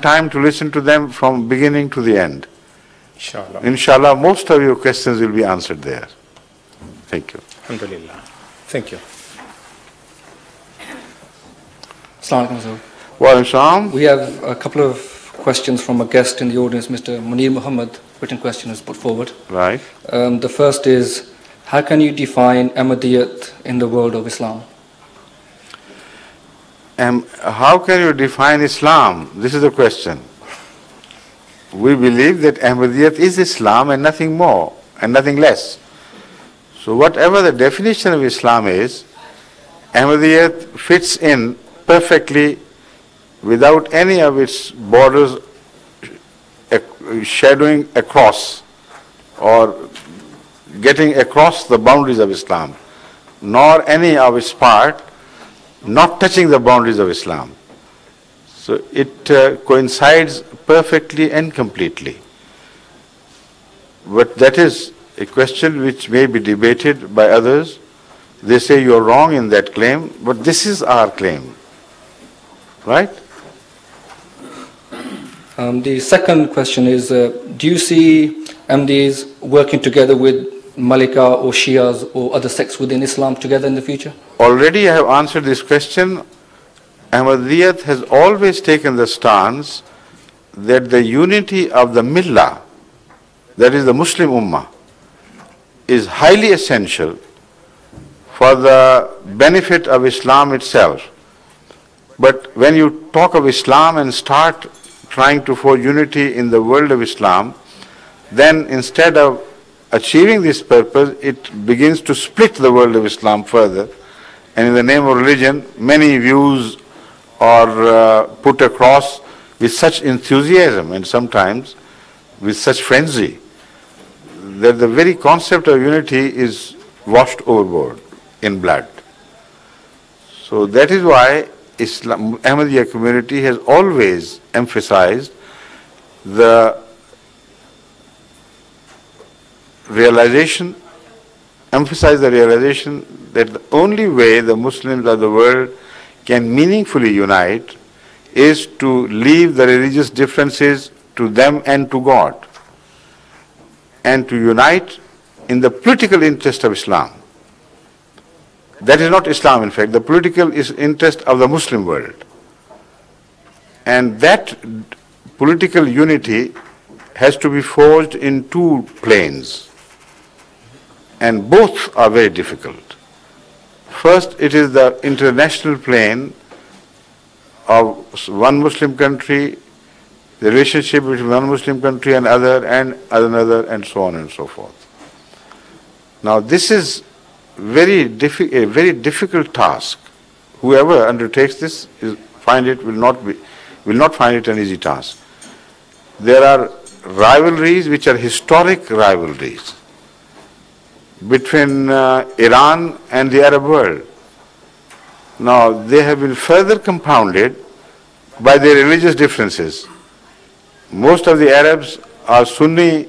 time to listen to them from beginning to the end. Inshallah. Inshallah, most of your questions will be answered there. Thank you. Alhamdulillah. Thank you. Assalamu alaikum, sir. Wa alaikum salam. We have a couple of questions from a guest in the audience, Mr. Munir Muhammad. Written question is put forward. Right. The first is, how can you define Ahmadiyyat in the world of Islam? How can you define Islam? This is the question. We believe that Ahmadiyyat is Islam and nothing more and nothing less. So whatever the definition of Islam is, Ahmadiyyat fits in perfectly without any of its borders shadowing across or getting across the boundaries of Islam, nor any of its part not touching the boundaries of Islam. So it coincides perfectly and completely. But that is a question which may be debated by others. They say you are wrong in that claim, but this is our claim. Right? The second question is, do you see Ahmadis working together with Malika or Shias or other sects within Islam together in the future? Already I have answered this question. Ahmadiyyat has always taken the stance that the unity of the Millah, that is the Muslim Ummah, is highly essential for the benefit of Islam itself. But when you talk of Islam and start trying to forge unity in the world of Islam, then instead of achieving this purpose, it begins to split the world of Islam further. And in the name of religion, many views are put across with such enthusiasm and sometimes with such frenzy that the very concept of unity is washed overboard in blood. So that is why Ahmadiyya community has always emphasized the realization that the only way the Muslims of the world can meaningfully unite is to leave the religious differences to them and to God, and to unite in the political interest of Islam. That is not Islam, in fact, the political interest of the Muslim world. And that political unity has to be forged in two planes, and both are very difficult. First, it is the international plane of one Muslim country, the relationship between one Muslim country and another, and so on and so forth. Now, this is a very difficult task. Whoever undertakes this will not find it an easy task. There are rivalries which are historic rivalries between Iran and the Arab world. Now, they have been further compounded by their religious differences. Most of the Arabs are Sunni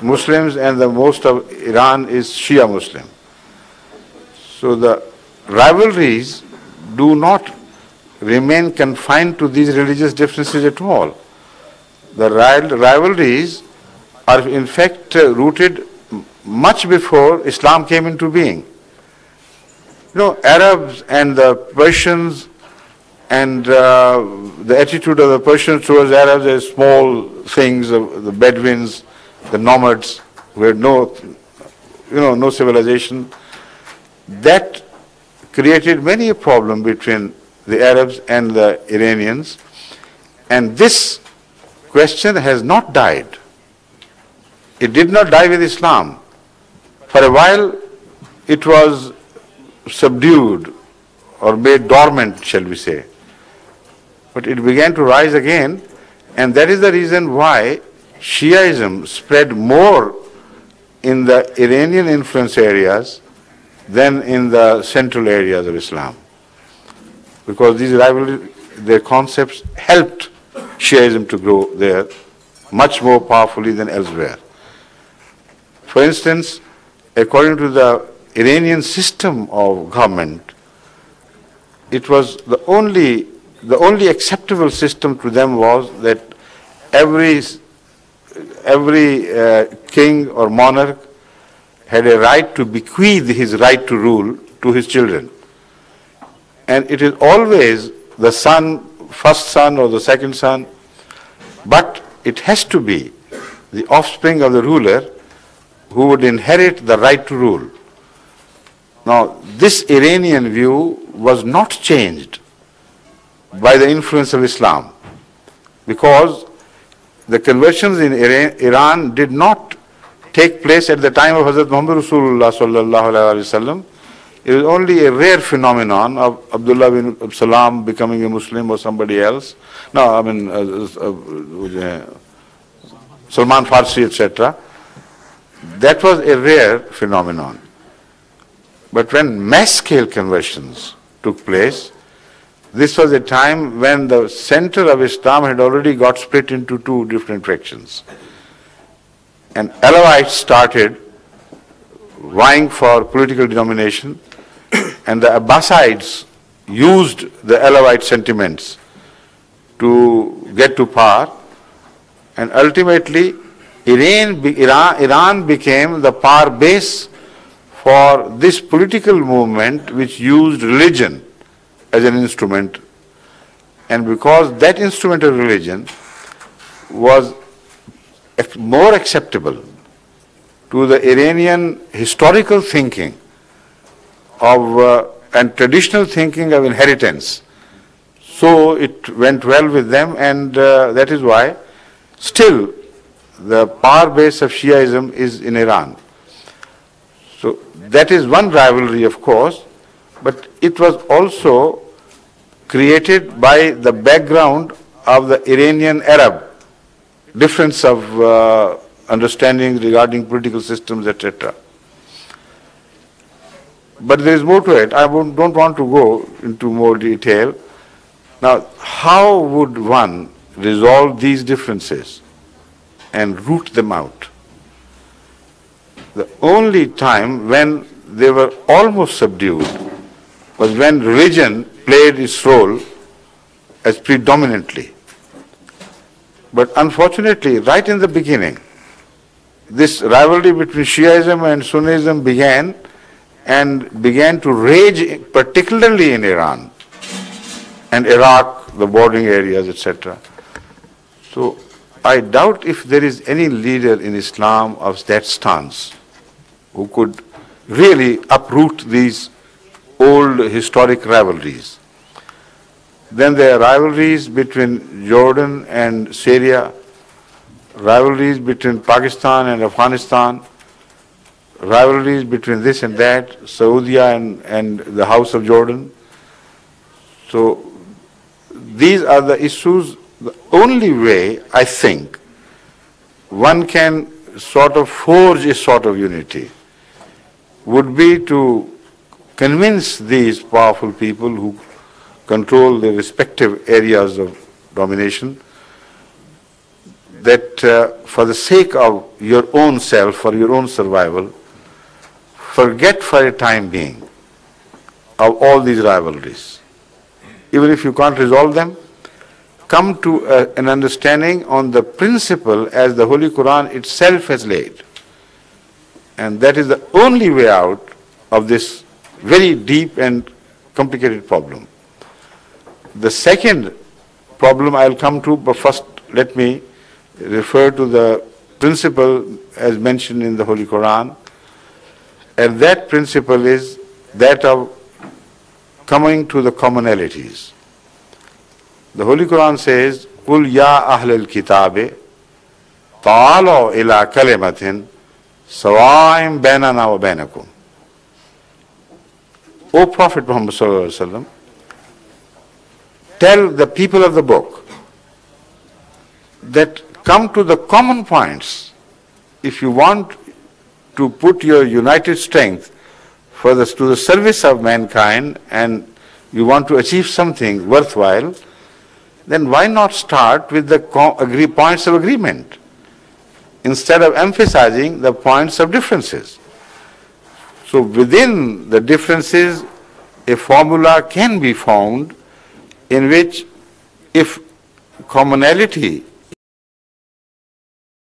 Muslims and the most of Iran is Shia Muslim. So the rivalries do not remain confined to these religious differences at all. The rivalries are in fact rooted much before Islam came into being. You know, Arabs and the Persians and the attitude of the Persians towards Arabs as small things, the Bedouins, the nomads who had no civilization, that created many a problem between the Arabs and the Iranians. And this question has not died. It did not die with Islam. For a while, it was subdued or made dormant, shall we say. But it began to rise again, and that is the reason why Shiaism spread more in the Iranian influence areas than in the central areas of Islam. Because these rivalries, their concepts helped Shiaism to grow there much more powerfully than elsewhere. For instance, according to the Iranian system of government, it was the only the only acceptable system to them was that every king or monarch had a right to bequeath his right to rule to his children. And it is always the son, first son or the second son, but it has to be the offspring of the ruler who would inherit the right to rule. Now, this Iranian view was not changed by the influence of Islam, because the conversions in Iran did not take place at the time of Hadhrat Muhammad Rasulullah sallallahu alaihi wasallam. It was only a rare phenomenon of Abdullah bin Salam becoming a Muslim or somebody else. No, I mean Salman Farsi, etc. That was a rare phenomenon. But when mass-scale conversions took place, this was a time when the center of Islam had already got split into two different fractions. And Alawites started vying for political domination, and the Abbasides used the Alawite sentiments to get to power, and ultimately Iran became the power base for this political movement which used religion as an instrument. And because that instrument of religion was more acceptable to the Iranian historical thinking of and traditional thinking of inheritance, so it went well with them, and that is why still the power base of Shiaism is in Iran. So that is one rivalry, of course, but it was also created by the background of the Iranian Arab difference of understanding regarding political systems, etc. But there is more to it. I don't want to go into more detail. Now, how would one resolve these differences and root them out? The only time when they were almost subdued was when religion played its role as predominantly. But unfortunately, right in the beginning, this rivalry between Shiaism and Sunnism began to rage, particularly in Iran and Iraq, the bordering areas, etc. So I doubt if there is any leader in Islam of that stance who could really uproot these old historic rivalries. Then there are rivalries between Jordan and Syria, rivalries between Pakistan and Afghanistan, rivalries between this and that, Saudi and the House of Jordan. So these are the issues. The only way, I think, one can sort of forge a sort of unity would be to convince these powerful people who control their respective areas of domination that for the sake of your own self, for your own survival, forget for a time being of all these rivalries. Even if you can't resolve them, come to an understanding on the principle as the Holy Quran itself has laid. And that is the only way out of this very deep and complicated problem. The second problem I'll come to, but first let me refer to the principle as mentioned in the Holy Quran. And that principle is that of coming to the commonalities. The Holy Quran says, قُلْ يَا أَهْلَ الْكِتَابِ تَعَالَوْا إِلَىٰ كَلِمَةٍ سَوَاءٍ بَيْنَنَا وَبَيْنَكُمْ. O Prophet Muhammad sallallahu alaihi wasallam, tell the people of the book that come to the common points. If you want to put your united strength to the service of mankind and you want to achieve something worthwhile, then why not start with the points of agreement instead of emphasizing the points of differences? So within the differences, a formula can be found in which if commonality